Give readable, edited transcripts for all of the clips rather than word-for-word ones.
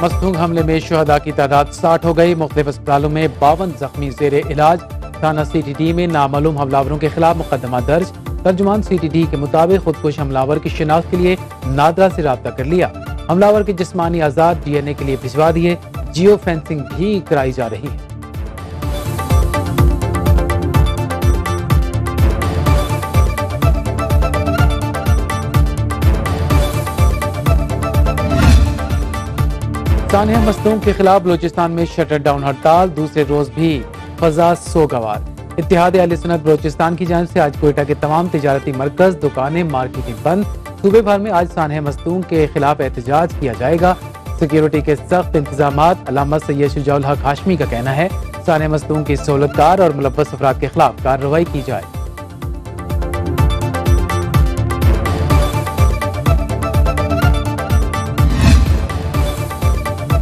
मस्तूंग हमले में शुहदा की तादाद 60 हो गई। मुख्तलिफ अस्पतालों में 52 जख्मी जेर इलाज। थाना CTD में नामालूम हमलावरों के खिलाफ मुकदमा दर्ज। तर्जुमान CTD के मुताबिक खुदकुश हमलावर की शिनाख्त के लिए नादरा से राब्ता कर लिया। हमलावर के जिस्मानी आजाद DNA के लिए भिजवा दिए। जियो फेंसिंग भी कराई जा रही है। सानिया मस्तूंग के खिलाफ बलूचिस्तान में शटर डाउन हड़ताल, दूसरे रोज भी फजा सोगवार। इत्तेहाद अहले सुन्नत बलूचिस्तान की जानिब से आज कोयटा के तमाम तिजारती मरकज, दुकानें, मार्केटें बंद। सूबे भर में आज सानिया मस्तूंग के खिलाफ एहतजाज किया जाएगा। सिक्योरिटी के सख्त इंतजामात। अल्लामा सैयद शुजाउल हक हाशमी का कहना है सानिया मस्तूंग की सहूलतकार और मुलव्वस अफराद के खिलाफ कार्रवाई की जाए।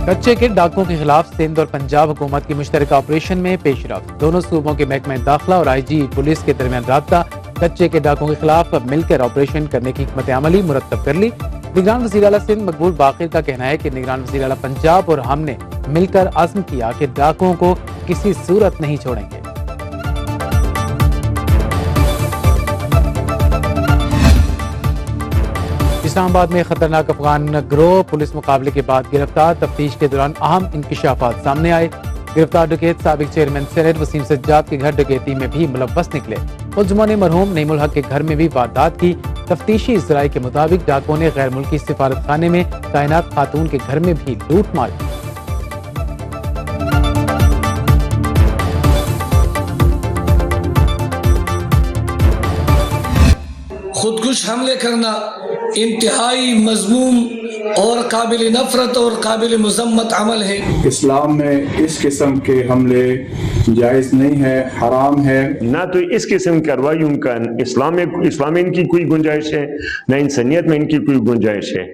कच्चे के डाकों के खिलाफ सिंध और पंजाब हुकूमत की मुश्तरका ऑपरेशन में पेशरफ्त। दोनों सूबों के महकमे दाखिला और IG पुलिस के दरमियान राब्ता। कच्चे के डाकों के खिलाफ मिलकर ऑपरेशन करने की हिकमत अमली मुरतब कर ली। निगरान वज़ीर आला सिंध मकबूल बाक़िर का कहना है कि निगरान वज़ीर आला पंजाब और हमने मिलकर अज़्म किया कि डाकों को किसी सूरत नहीं छोड़ेंगे। इस्लामाबाद में खतरनाक अफगान गिरोह पुलिस मुकाबले के बाद गिरफ्तार। तफ्तीश के दौरान अहम इंकिशाफात सामने आए। गिरफ्तार डकैत साबिक चेयरमैन सेनेट वसीम सज्जाद के घर डकैती में भी मुलव्वस निकले। मुलज़िमों ने मरहूम नईमुल हक के घर में भी वारदात की। तफ्तीशी ज़राए के मुताबिक डाकुओं ने गैर मुल्की सिफारत खाने में तैनात खातून के घर में भी लूट मार की। खुदकुश हमले करना इंतहाई मज़मूम और काबिल नफरत और काबिल मुज़म्मत अमल है। इस्लाम में इस किस्म के हमले जायज़ नहीं है, हराम है। ना तो इस किस्म की कार्रवाइयों का इस्लाम में इनकी कोई गुंजाइश है, न इंसानियत में इनकी कोई गुंजाइश है।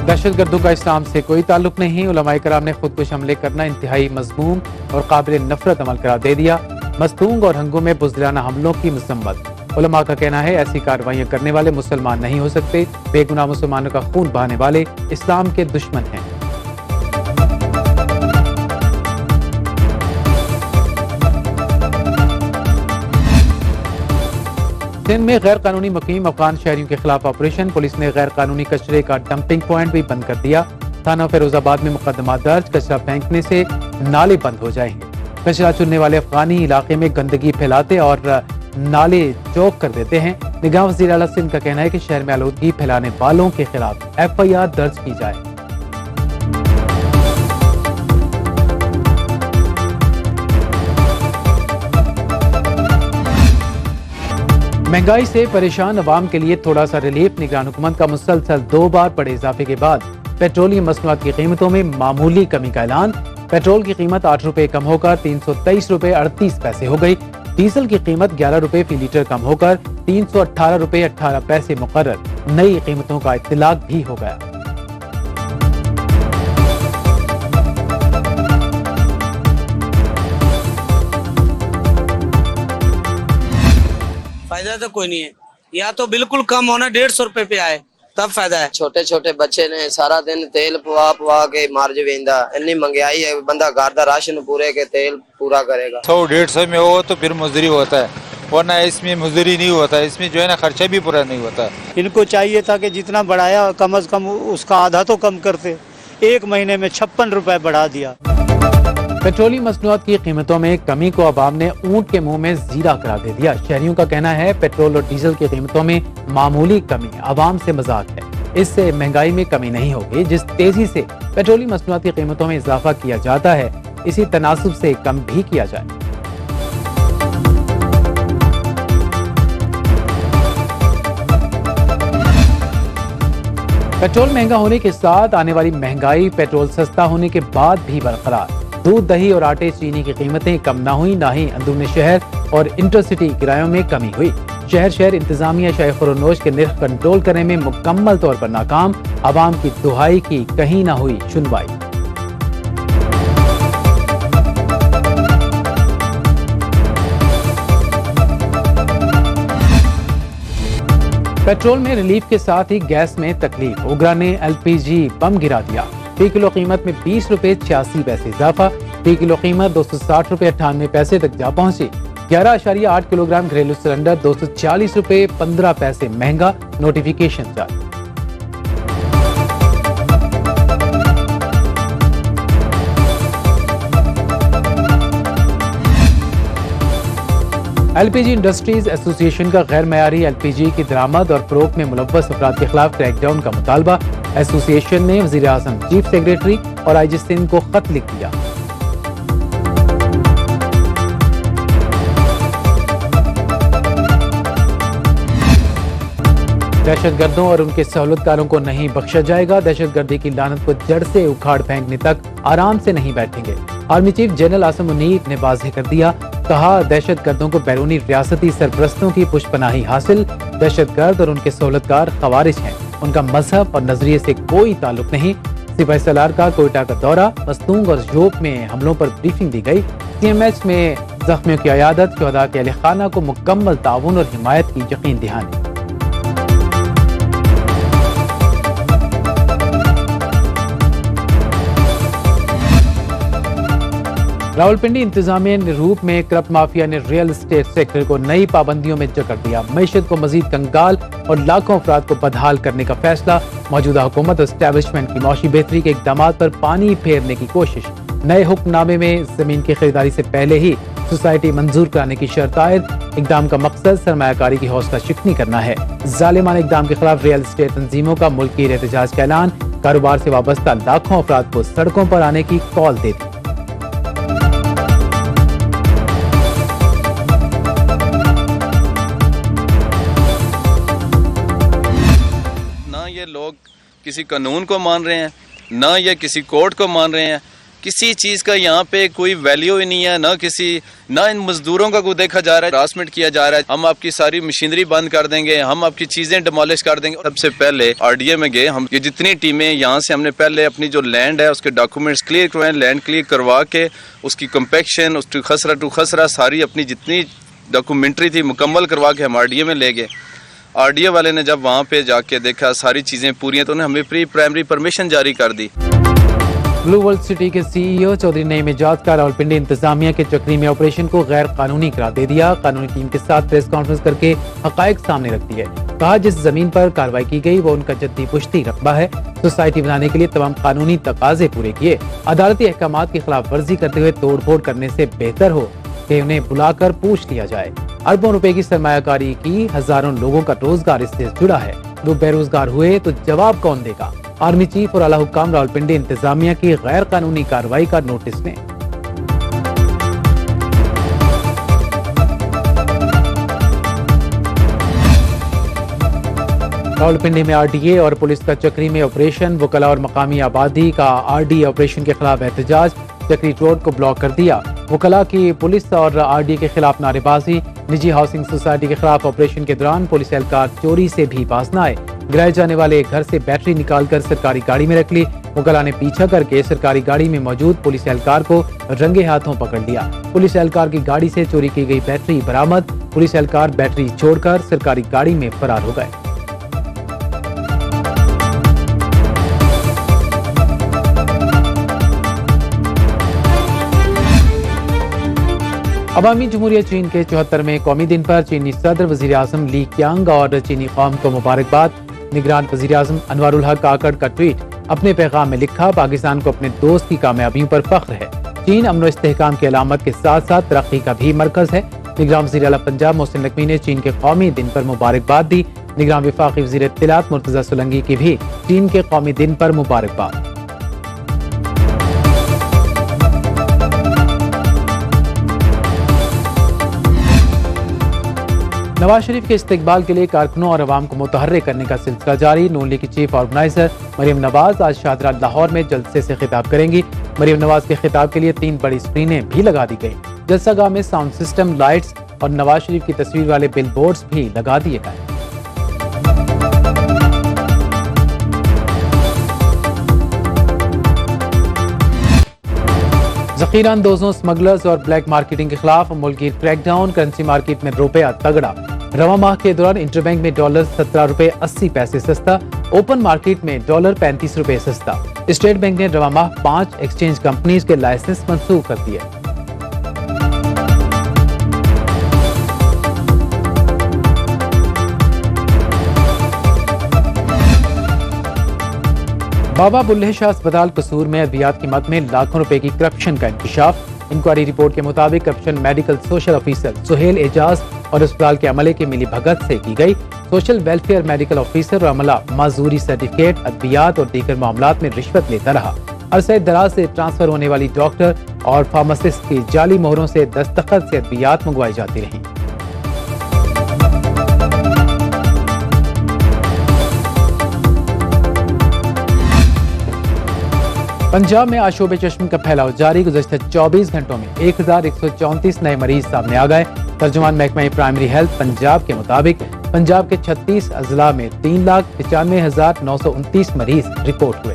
दहशतगर्दों का इस्लाम से कोई ताल्लुक नहीं। उलमाए कराम ने खुदकुश हमले करना इंतहाई मज़मूम और काबिल नफरत अमल करार दे दिया। मस्तूंग और हंगों में बुज़दिलाना हमलों की मज़म्मत। उलमा का कहना है ऐसी कार्रवाइयां करने वाले मुसलमान नहीं हो सकते। बेगुनाह मुसलमानों का खून बहाने वाले इस्लाम के दुश्मन हैं। सिंध में गैर कानूनी मुकीम अफगान शहरियों के खिलाफ ऑपरेशन। पुलिस ने गैर कानूनी कचरे का डंपिंग पॉइंट भी बंद कर दिया। थाना फिरोजाबाद में मुकदमा दर्ज। कचरा फेंकने से नाले बंद हो जाएंगे। कचरा चुनने वाले अफगानी इलाके में गंदगी फैलाते और नाले चौक कर देते हैं। निगरान वज़ीर आला सिंध का कहना है कि शहर में आलूदगी फैलाने वालों के खिलाफ FIR दर्ज की जाए। महंगाई से परेशान अवाम के लिए थोड़ा सा रिलीफ। निगरान हुकूमत का मुसलसल 2 बार बड़े इजाफे के बाद पेट्रोलियम मसनूआत की कीमतों में मामूली कमी का ऐलान। पेट्रोल की कीमत 8 रुपए कम होकर 323 रुपए 38 पैसे हो गई। डीजल की कीमत 11 रुपए फी लीटर कम होकर 318 रुपए 18 पैसे मुकर्रर। नई कीमतों का इत्तलाक भी हो गया। फायदा तो कोई नहीं है, या तो बिल्कुल कम होना 150 रुपए पे आए तब फायदा है। छोटे छोटे बच्चे ने सारा दिन तेल पवा के मार जवेंदा। इतनी महंगाई है, बंदा घर का राशन पूरे के तेल पूरा करेगा। 100-150 में हो तो फिर मजदूरी होता है, वरना इसमें मजदूरी नहीं होता है। इसमें जो है ना खर्चा भी पूरा नहीं होता है। इनको चाहिए था कि जितना बढ़ाया कम अज कम उसका आधा तो कम करते। 1 महीने में 56 रुपए बढ़ा दिया। पेट्रोलियम मसनूआत की कीमतों में कमी को अवाम ने ऊंट के मुंह में जीरा करार दे दिया। शहरियों का कहना है पेट्रोल और डीजल की कीमतों में मामूली कमी अवाम से मजाक है। इससे महंगाई में कमी नहीं होगी। जिस तेजी से पेट्रोलियम मसनूआत की कीमतों में इजाफा किया जाता है, इसी तनासुब से कम भी किया जाए। पेट्रोल महंगा होने के साथ आने वाली महंगाई पेट्रोल सस्ता होने के बाद भी बरकरार। दूध, दही और आटे, चीनी की कीमतें कम ना हुई, ना ही अंदरूनी शहर और इंटरसिटी किरायों में कमी हुई। शहर इंतजामिया शाय खुरोनोश के निर्ख कंट्रोल करने में मुकम्मल तौर पर नाकाम। आवाम की दुहाई की कहीं ना हुई सुनवाई। पेट्रोल में रिलीफ के साथ ही गैस में तकलीफ। ओगरा ने LPG बम गिरा दिया। फी किलो कीमत में 20 रुपए 86 पैसे इजाफा, फी किलो कीमत 260 रुपए 98 पैसे तक जा पहुंची। 11.8 किलोग्राम घरेलू सिलेंडर 240 रुपए 15 पैसे महंगा, नोटिफिकेशन जारी। एलपीजी इंडस्ट्रीज एसोसिएशन का गैर मयारी एलपीजी की दरामद और फरोख्त में मुलव्वस अफराद के खिलाफ क्रैकडाउन का मुतालबा। एसोसिएशन ने वज़ीर आज़म, चीफ सेक्रेटरी और आईजी सिंध को खत लिख दिया। दहशतगर्दों और उनके सहूलतकारों को नहीं बख्शा जाएगा। दहशतगर्दी की लानत को जड़ से उखाड़ फेंकने तक आराम से नहीं बैठेंगे। Army chief general Asim Munir ने वाज़ेह कर दिया, कहा दहशतगर्दों को बैरूनी रियासती सरपरस्तों की पुष्पनाही हासिल। दहशतगर्द और उनके सहूलतकार खवारिज हैं, उनका मजहब और नजरिए से कोई ताल्लुक नहीं। सिपाही सलार का कोयटा का दौरा, मस्तूंग और जोब में हमलों पर ब्रीफिंग दी गई। CMH में जख्मियों की अयादत, शुहदा के अहले खाना को मुकम्मल ताउन और हिमायत की यकीन दहानी। रावलपिंडी इंतजामिया ने रूप में करप्ट माफिया ने रियल एस्टेट सेक्टर को नई पाबंदियों में जकड़ दिया। मईशत को मजीद कंगाल और लाखों अफराद को बदहाल करने का फैसला। मौजूदा हुकूमत और एस्टेब्लिशमेंट की मौशी बेहतरी के इकदाम पर पानी फेरने की कोशिश। नए हुक्मनामे में जमीन की खरीदारी से पहले ही सोसाइटी मंजूर कराने की शर्त आयद। इकदाम का मकसद सरमायाकारी की हौसला शिकनी करना है। जालिमाना इकदाम के खिलाफ रियल एस्टेट तंजीमों का मुल्की एहतजाज का ऐलान। कारोबार से वाबस्ता लाखों अफराद को सड़कों पर आने की कॉल दे दी। ये लोग किसी कानून को मान रहे हैं, ना ये किसी कोर्ट को मान रहे हैं। किसी चीज़ का यहाँ पे कोई वैल्यू ही नहीं है, ना इन मजदूरों का कोई देखा जा रहा है, हरासमेंट किया जा रहा है। हम आपकी सारी मशीनरी बंद कर देंगे, हम आपकी चीज़ें डिमोलिश कर देंगे। सबसे पहले RDA में गए हम, ये जितनी टीमें यहाँ से हमने पहले अपनी जो लैंड है उसके डॉक्यूमेंट्स क्लियर करवाए, लैंड क्लियर करवा के उसकी कंपेक्शन, उसकी खसरा टू खसरा सारी अपनी जितनी डॉक्यूमेंट्री थी मुकम्मल करवा के हम RDA में ले गए। RDA वाले ने जब वहाँ पे जाके देखा सारी चीज़ें पूरी हैं तो उन्हें हमें प्री प्राइमरी परमिशन जारी कर दी। ब्लू वर्ल्ड सिटी के CEO चौधरी नईम एजाज का रावलपिंडी इंतजामिया के चक्री में ऑपरेशन को गैर कानूनी करार दे दिया। कानूनी टीम के साथ प्रेस कॉन्फ्रेंस करके हकायक सामने रख दिए। कहा जिस जमीन पर कार्रवाई की गई वो उनका जद्दी पुश्ती रकबा है। सोसाइटी बनाने के लिए तमाम कानूनी तकाजे पूरे किए। अदालती अहकामात की खिलाफ वर्जी करते हुए तोड़ फोड़ करने से बेहतर हो कि उन्हें बुलाकर पूछ लिया जाए। अरबों रुपए की सरमायाकारी की, हजारों लोगों का रोजगार इससे जुड़ा है। लोग बेरोजगार हुए तो जवाब कौन देगा? आर्मी चीफ और आला हुक्काम रावलपिंडी इंतजामिया की गैर कानूनी कार्रवाई का नोटिस लें। रावलपिंडी में RDA और पुलिस का चक्री में ऑपरेशन। वकला और मकामी आबादी का RDA ऑपरेशन के खिलाफ एहतजाज। चक्री रोड को ब्लॉक कर दिया। वकला की पुलिस और RDA के खिलाफ नारेबाजी। निजी हाउसिंग सोसाइटी के खिलाफ ऑपरेशन के दौरान पुलिस एहलकार चोरी से भी बाज न आए। गिराए जाने वाले घर से बैटरी निकालकर सरकारी गाड़ी में रख ली। वकला ने पीछा करके सरकारी गाड़ी में मौजूद पुलिस एहलकार को रंगे हाथों पकड़ लिया। पुलिस एहलकार की गाड़ी से चोरी की गई बैटरी बरामद। पुलिस एहलकार बैटरी छोड़कर सरकारी गाड़ी में फरार हो गए। अवामी जमहूरिया चीन के 74वें कौमी दिन पर चीनी सदर वजीर आजम ली क्यांग और चीनी कौम को मुबारकबाद। निगरान वजीर आजम अनवारुल हक काकड़ का ट्वीट। अपने पैगाम में लिखा, पाकिस्तान को अपने दोस्त की कामयाबियों पर फख्र है। चीन अमन और इस्तेहकाम की अलामत के साथ साथ तरक्की का भी मरकज है। निगरान वजीर आला पंजाब मोहसिन नकवी ने चीन के कौमी दिन पर मुबारकबाद दी। निगरान वफाकी वजीर इत्तलात मुर्तजा सोलंकी की भी चीन के कौमी दिन पर मुबारकबाद। नवाज शरीफ के इस्तकबाल के लिए कारकुनों और अवाम को मुतहर्रिक करने का सिलसिला जारी। नून लीग की चीफ ऑर्गेनाइजर मरियम नवाज आज शाहदरा लाहौर में जलसे से खिताब करेंगी। मरियम नवाज के खिताब के लिए 3 बड़ी स्क्रीनें भी लगा दी गई। जलसागाह में साउंड सिस्टम, लाइट्स और नवाज शरीफ की तस्वीर वाले बिल बोर्ड्स भी लगा दिए गए। जखीरा अंदोजों, स्मगलर्स और ब्लैक मार्केटिंग के खिलाफ मुल्की क्रैकडाउन। करेंसी मार्केट में रुपया तगड़ा। रवा माह के दौरान इंटरबैंक में डॉलर 17 रुपए 80 पैसे सस्ता, ओपन मार्केट में डॉलर 35 रुपए सस्ता। स्टेट बैंक ने रवा माह 5 एक्सचेंज कंपनीज के लाइसेंस मंसूख कर दिए। बाबा बुल्ले शाह अस्पताल कसूर में अद्वियात की मद में लाखों रुपए की करप्शन का इंकशाफ। इंक्वायरी रिपोर्ट के मुताबिक corruption medical social officer Suhail Ejaz और अस्पताल के अमले की मिली भगत से की गई। सोशल वेलफेयर मेडिकल ऑफिसर और अमला माजूरी सर्टिफिकेट, अद्वियात और दीगर मामलात में रिश्वत लेता रहा। अरसे दराज से ट्रांसफर होने वाली डॉक्टर और फार्मासिस्ट की जाली मोहरों से दस्तखत से अद्वियात मंगवाई जाती रही। पंजाब में आशोब चश्म का फैलाव जारी। गुज़श्ता 24 घंटों में 1134 नए मरीज सामने आ गए। तर्जुमान महकमा प्राइमरी हेल्थ पंजाब के मुताबिक पंजाब के 36 अजला में 3,95,929 मरीज रिपोर्ट हुए।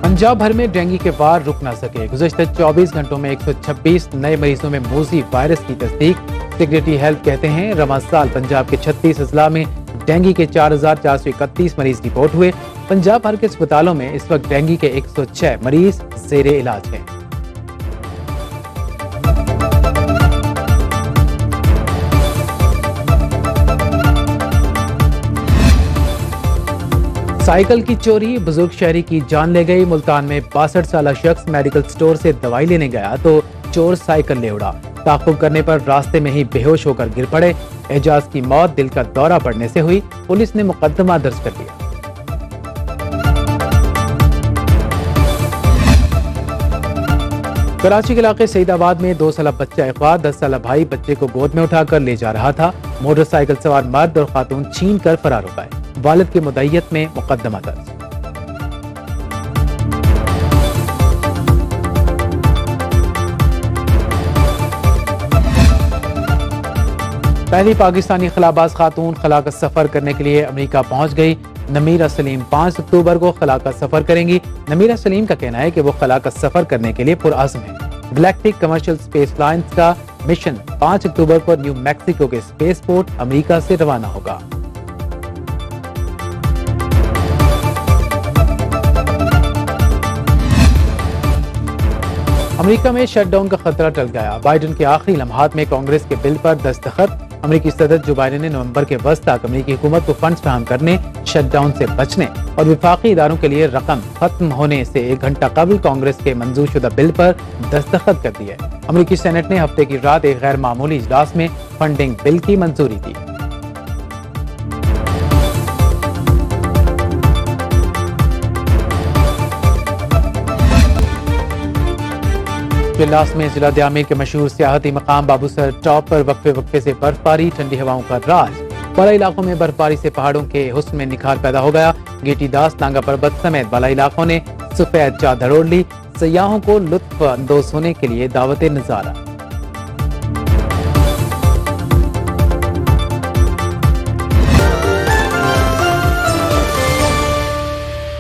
पंजाब भर में डेंगू के वार रुक न सके। गुज़श्ता 24 घंटों में 126 नए मरीजों में मोज़ी वायरस की तस्दीक। सेक्रेटरी हेल्थ कहते हैं रवां साल पंजाब के 36 अजला में डेंगू के 4,431 मरीज रिपोर्ट हुए। पंजाब भर के अस्पतालों में इस वक्त डेंगू के 106 मरीज ज़ेरे इलाज हैं। साइकिल की चोरी, बुजुर्ग शहरी की जान ले गई। मुल्तान में 62 साल शख्स मेडिकल स्टोर से दवाई लेने गया तो चोर साइकिल ले उड़ा। ताक़ुब करने पर रास्ते में ही बेहोश होकर गिर पड़े। एजाज की मौत दिल का दौरा पड़ने से हुई। पुलिस ने मुकदमा दर्ज कर लिया। कराची के इलाके सईदाबाद में 2 साल बच्चा अगवा, 10 साल भाई बच्चे को गोद में उठाकर ले जा रहा था। मोटरसाइकिल सवार मर्द और खातून छीन कर फरार हो गए। वालिद की मुद्दईयत में मुकदमा दर्ज। पहली पाकिस्तानी खलाबाज खातून खला का सफर करने के लिए अमेरिका पहुंच गई। नमीरा सलीम 5 अक्टूबर को खला का सफर करेंगी। नमीरा सलीम का कहना है कि वो खला का सफर करने के लिए पुरअज़्म है। गैलेक्टिक कमर्शियल स्पेस लाइन्स का मिशन 5 अक्टूबर को न्यू मैक्सिको के स्पेस पोर्ट अमेरिका से रवाना होगा। अमेरिका में शटडाउन का खतरा टल गया। बाइडेन के आखिरी लम्हात में कांग्रेस के बिल पर दस्तखत। अमेरिकी सदर जो बाइडेन ने नवंबर के वस्त तक अमेरिकी हुकूमत को फंड्स फराहम करने, शटडाउन से बचने और विफाकी इदारों के लिए रकम खत्म होने से 1 घंटा कबल कांग्रेस के मंजूर शुदा बिल पर दस्तखत कर दिए। अमेरिकी सेनेट ने हफ्ते की रात एक गैर मामूली इजलास में फंडिंग बिल की मंजूरी दी। बिलास में जिला दियामीर के मशहूर सियाहती मकाम बाबूसर टॉप पर वक्फे वक्फे से बर्फबारी, ठंडी हवाओं का राज। बाला इलाकों में बर्फबारी से पहाड़ों के हुस्न में निखार पैदा हो गया। गेटी दास, नांगा पर्वत समेत बाला इलाकों ने सफेद चादर ओढ़ ली। सयाहों को लुत्फ अंदोज होने के लिए दावत नजारा।